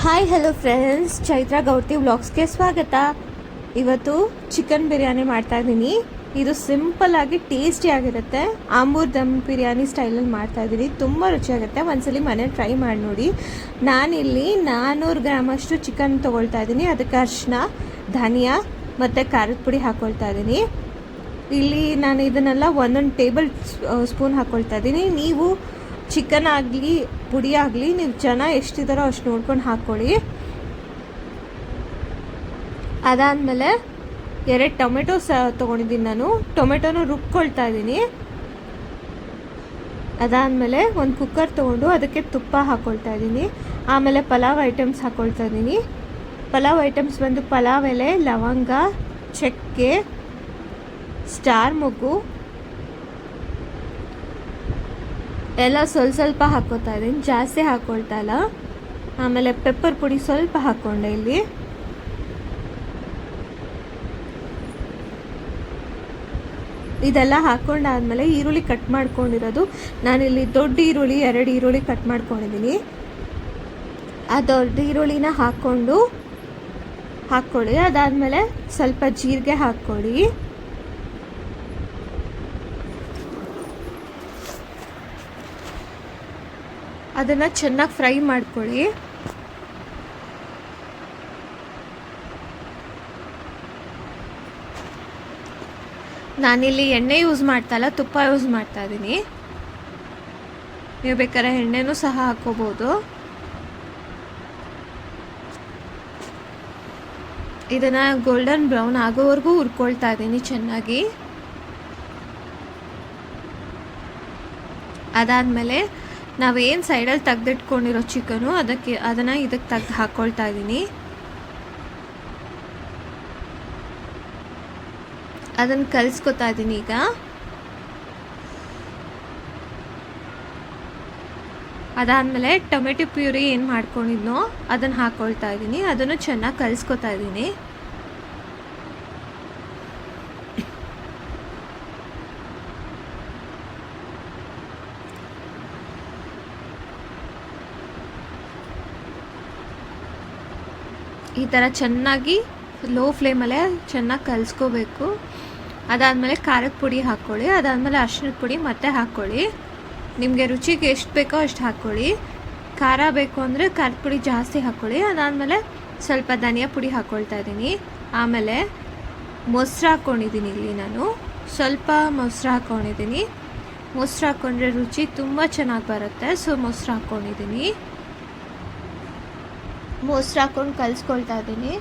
Hi hello friends, Chaitra ಗೌರ್ತಿ ವ್ಲಾಗ್ಸ್ಗೆ ಸ್ವಾಗತ. ಇವತ್ತು chicken biryani ಮಾಡ್ತಾ ಇದ್ದೀನಿ. ಇದು ಸಿಂಪಲ್ ಆಗಿ ಟೇಸ್ಟಿ ಆಗಿರುತ್ತೆ. ಆಂಬೂರ್ ದಮ್ ಬಿರಿಯಾನಿ ಸ್ಟೈಲಲ್ಲಿ ಮಾಡ್ತಾ ಇದ್ದೀನಿ. ತುಂಬ ರುಚಿಯಾಗುತ್ತೆ. ಒಂದ್ಸಲಿ ಮನೇಲಿ ಟ್ರೈ ಮಾಡಿ ನೋಡಿ. ನಾನಿಲ್ಲಿ 400 ಗ್ರಾಮಷ್ಟು ಚಿಕನ್ ತೊಗೊಳ್ತಾ ಇದ್ದೀನಿ. ಅದಕ್ಕೆ ಅರಿಶಿನ, ಧನಿಯಾ ಮತ್ತು ಖಾರದ ಪುಡಿ ಹಾಕ್ಕೊಳ್ತಾ ಇದ್ದೀನಿ. ಇಲ್ಲಿ ನಾನು ಇದನ್ನೆಲ್ಲ ಒಂದೊಂದು ಟೇಬಲ್ ಸ್ಪೂನ್ ಹಾಕ್ಕೊಳ್ತಾ ಇದ್ದೀನಿ. ನೀವು ಚಿಕನ್ ಆಗಲಿ ಪುಡಿ ಆಗಲಿ ನೀವು ಜನ ಎಷ್ಟಿದ್ದಾರೋ ಅಷ್ಟು ನೋಡ್ಕೊಂಡು ಹಾಕ್ಕೊಳ್ಳಿ. ಅದಾದಮೇಲೆ 2 ಟೊಮೆಟೊ ತೊಗೊಂಡಿದ್ದೀನಿ. ನಾನು ಟೊಮೆಟೊನ ರುಬ್ಕೊಳ್ತಾ ಇದ್ದೀನಿ. ಅದಾದಮೇಲೆ ಒಂದು ಕುಕ್ಕರ್ ತೊಗೊಂಡು ಅದಕ್ಕೆ ತುಪ್ಪ ಹಾಕ್ಕೊಳ್ತಾ ಇದ್ದೀನಿ. ಆಮೇಲೆ ಪಲಾವ್ ಐಟಮ್ಸ್ ಹಾಕ್ಕೊಳ್ತಾ ಇದ್ದೀನಿ. ಪಲಾವ್ ಐಟಮ್ಸ್ ಬಂದು ಪಲಾವ್ ಎಲೆ, ಲವಂಗ, ಚಕ್ಕೆ, ಸ್ಟಾರ್ ಮೊಗ್ಗು ಎಲ್ಲ ಸ್ವಲ್ಪ ಹಾಕ್ಕೊತಾ ಇದ್ದೀನಿ. ಜಾಸ್ತಿ ಹಾಕ್ಕೊಳ್ತಾ ಇಲ್ಲ. ಆಮೇಲೆ ಪೆಪ್ಪರ್ ಪುಡಿ ಸ್ವಲ್ಪ ಹಾಕ್ಕೊಂಡೆ. ಇಲ್ಲಿ ಇದೆಲ್ಲ ಹಾಕ್ಕೊಂಡಾದ್ಮೇಲೆ ಈರುಳ್ಳಿ ಕಟ್ ಮಾಡ್ಕೊಂಡಿರೋದು, ನಾನಿಲ್ಲಿ ದೊಡ್ಡ ಈರುಳ್ಳಿ 2 ಈರುಳ್ಳಿ ಕಟ್ ಮಾಡ್ಕೊಂಡಿದ್ದೀನಿ. ಆ ದೊಡ್ಡ ಈರುಳ್ಳಿನ ಹಾಕ್ಕೊಳ್ಳಿ. ಅದಾದಮೇಲೆ ಸ್ವಲ್ಪ ಜೀರಿಗೆ ಹಾಕ್ಕೊಳ್ಳಿ. ಅದನ್ನು ಚೆನ್ನಾಗಿ ಫ್ರೈ ಮಾಡ್ಕೊಳ್ಳಿ. ನಾನಿಲ್ಲಿ ಎಣ್ಣೆ ಯೂಸ್ ಮಾಡ್ತಾಯಿಲ್ಲ, ತುಪ್ಪ ಯೂಸ್ ಮಾಡ್ತಾ ಇದ್ದೀನಿ. ನೀವು ಬೇಕಾದ್ರೆ ಎಣ್ಣೆನೂ ಸಹ ಹಾಕ್ಕೋಬೋದು. ಇದನ್ನು ಗೋಲ್ಡನ್ ಬ್ರೌನ್ ಆಗೋವರೆಗೂ ಹುರ್ಕೊಳ್ತಾ ಇದ್ದೀನಿ ಚೆನ್ನಾಗಿ. ಅದಾದಮೇಲೆ ನಾವೇನು ಸೈಡಲ್ಲಿ ತೆಗೆದಿಟ್ಕೊಂಡಿರೋ ಚಿಕನು ಅದನ್ನು ಇದಕ್ಕೆ ತೆಗೆದು ಹಾಕ್ಕೊಳ್ತಾ ಇದ್ದೀನಿ. ಅದನ್ನು ಕಲಿಸ್ಕೊತಾ ಇದ್ದೀನಿ. ಈಗ ಅದಾದಮೇಲೆ ಟೊಮೆಟೊ ಪ್ಯೂರಿ ಏನು ಮಾಡ್ಕೊಂಡಿದ್ನೋ ಅದನ್ನು ಹಾಕ್ಕೊಳ್ತಾ ಇದ್ದೀನಿ. ಅದನ್ನು ಚೆನ್ನಾಗಿ ಕಲಿಸ್ಕೊತಾ ಇದ್ದೀನಿ. ಈ ಥರ ಚೆನ್ನಾಗಿ ಲೋ ಫ್ಲೇಮಲ್ಲೇ ಚೆನ್ನಾಗಿ ಕಲಿಸ್ಕೋಬೇಕು. ಅದಾದಮೇಲೆ ಖಾರದ ಪುಡಿ ಹಾಕ್ಕೊಳ್ಳಿ. ಅದಾದಮೇಲೆ ಅರಿಶಿನದ ಪುಡಿ ಮತ್ತೆ ಹಾಕ್ಕೊಳ್ಳಿ. ನಿಮಗೆ ರುಚಿಗೆ ಎಷ್ಟು ಬೇಕೋ ಅಷ್ಟು ಹಾಕ್ಕೊಳ್ಳಿ. ಖಾರ ಬೇಕು ಅಂದರೆ ಖಾರದ ಪುಡಿ ಜಾಸ್ತಿ ಹಾಕ್ಕೊಳ್ಳಿ. ಅದಾದಮೇಲೆ ಸ್ವಲ್ಪ ಧನಿಯಾ ಪುಡಿ ಹಾಕ್ಕೊಳ್ತಾ ಇದ್ದೀನಿ. ಆಮೇಲೆ ಮೊಸರು ಹಾಕ್ಕೊಂಡಿದ್ದೀನಿ. ಇಲ್ಲಿ ನಾನು ಸ್ವಲ್ಪ ಮೊಸರು ಹಾಕ್ಕೊಂಡಿದ್ದೀನಿ. ಮೊಸರು ಹಾಕ್ಕೊಂಡ್ರೆ ರುಚಿ ತುಂಬ ಚೆನ್ನಾಗಿ ಬರುತ್ತೆ. ಸೊ ಮೊಸರು ಹಾಕ್ಕೊಂಡಿದ್ದೀನಿ. ಮೊಸರು ಹಾಕ್ಕೊಂಡು ಕಲಿಸ್ಕೊಳ್ತಾ ಇದ್ದೀನಿ.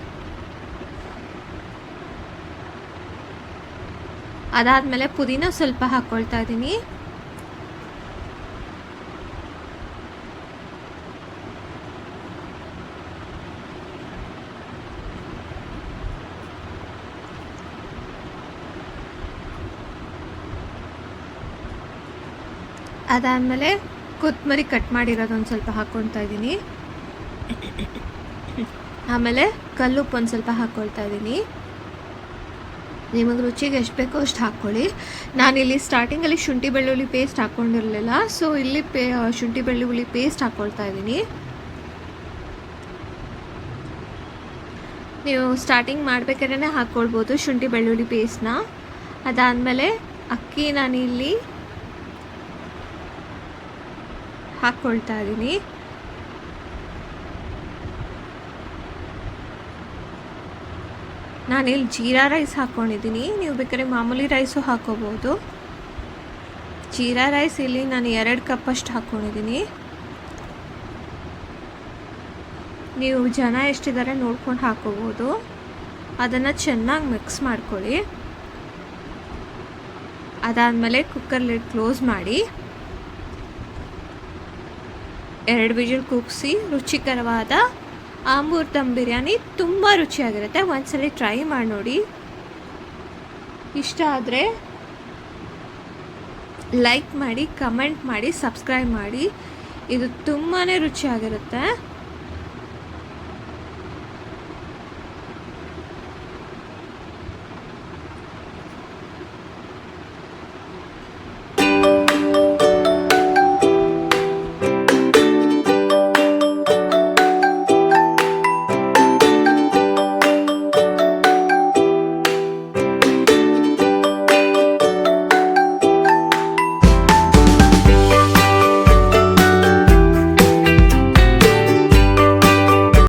ಅದಾದಮೇಲೆ ಪುದೀನ ಸ್ವಲ್ಪ ಹಾಕ್ಕೊಳ್ತಾ ಇದ್ದೀನಿ. ಅದಾದಮೇಲೆ ಕೊತ್ತಂಬರಿ ಕಟ್ ಮಾಡಿರೋದೊಂದು ಸ್ವಲ್ಪ ಹಾಕ್ಕೊಳ್ತಾ ಇದ್ದೀನಿ. ಆಮೇಲೆ ಕಲ್ಲುಪ್ಪು ಒಂದು ಸ್ವಲ್ಪ ಹಾಕ್ಕೊಳ್ತಾ ಇದ್ದೀನಿ. ನಿಮಗೆ ರುಚಿಗೆ ಎಷ್ಟು ಬೇಕೋ ಅಷ್ಟು ಹಾಕ್ಕೊಳ್ಳಿ. ನಾನಿಲ್ಲಿ ಸ್ಟಾರ್ಟಿಂಗಲ್ಲಿ ಶುಂಠಿ ಬೆಳ್ಳುಳ್ಳಿ ಪೇಸ್ಟ್ ಹಾಕ್ಕೊಂಡಿರಲಿಲ್ಲ. ಸೊ ಇಲ್ಲಿ ಶುಂಠಿ ಬೆಳ್ಳುಳ್ಳಿ ಪೇಸ್ಟ್ ಹಾಕ್ಕೊಳ್ತಾ ಇದ್ದೀನಿ. ನೀವು ಸ್ಟಾರ್ಟಿಂಗ್ ಮಾಡಬೇಕಾದ್ರೆ ಹಾಕ್ಕೊಳ್ಬೋದು ಶುಂಠಿ ಬೆಳ್ಳುಳ್ಳಿ ಪೇಸ್ಟ್ನ. ಅದಾದಮೇಲೆ ಅಕ್ಕಿ ನಾನಿಲ್ಲಿ ಹಾಕ್ಕೊಳ್ತಾ ಇದ್ದೀನಿ. ನಾನಿಲ್ಲಿ ಜೀರಾ ರೈಸ್ ಹಾಕ್ಕೊಂಡಿದ್ದೀನಿ. ನೀವು ಬೇಕಾದ್ರೆ ಮಾಮೂಲಿ ರೈಸು ಹಾಕ್ಕೋಬೋದು. ಜೀರಾ ರೈಸ್ ಇಲ್ಲಿ ನಾನು 2 ಕಪ್ಪಷ್ಟು ಹಾಕ್ಕೊಂಡಿದ್ದೀನಿ. ನೀವು ಜನ ಎಷ್ಟಿದ್ದಾರೆ ನೋಡ್ಕೊಂಡು ಹಾಕ್ಕೋಬೋದು. ಅದನ್ನು ಚೆನ್ನಾಗಿ ಮಿಕ್ಸ್ ಮಾಡ್ಕೊಳ್ಳಿ. ಅದಾದಮೇಲೆ ಕುಕ್ಕರ್ ಲಿಡ್ ಕ್ಲೋಸ್ ಮಾಡಿ 2 ವಿಜಿಲ್ ಕೂಗಿಸಿ ರುಚಿಕರವಾದ ಆಂಬೂರ್ ದಮ್ ಬಿರಿಯಾನಿ ತುಂಬ ರುಚಿಯಾಗಿರುತ್ತೆ. ಒಂದ್ಸಲಿ ಟ್ರೈ ಮಾಡಿ ನೋಡಿ. ಇಷ್ಟ ಆದರೆ ಲೈಕ್ ಮಾಡಿ, ಕಮೆಂಟ್ ಮಾಡಿ, ಸಬ್ಸ್ಕ್ರೈಬ್ ಮಾಡಿ. ಇದು ತುಂಬಾ ರುಚಿಯಾಗಿರುತ್ತೆ.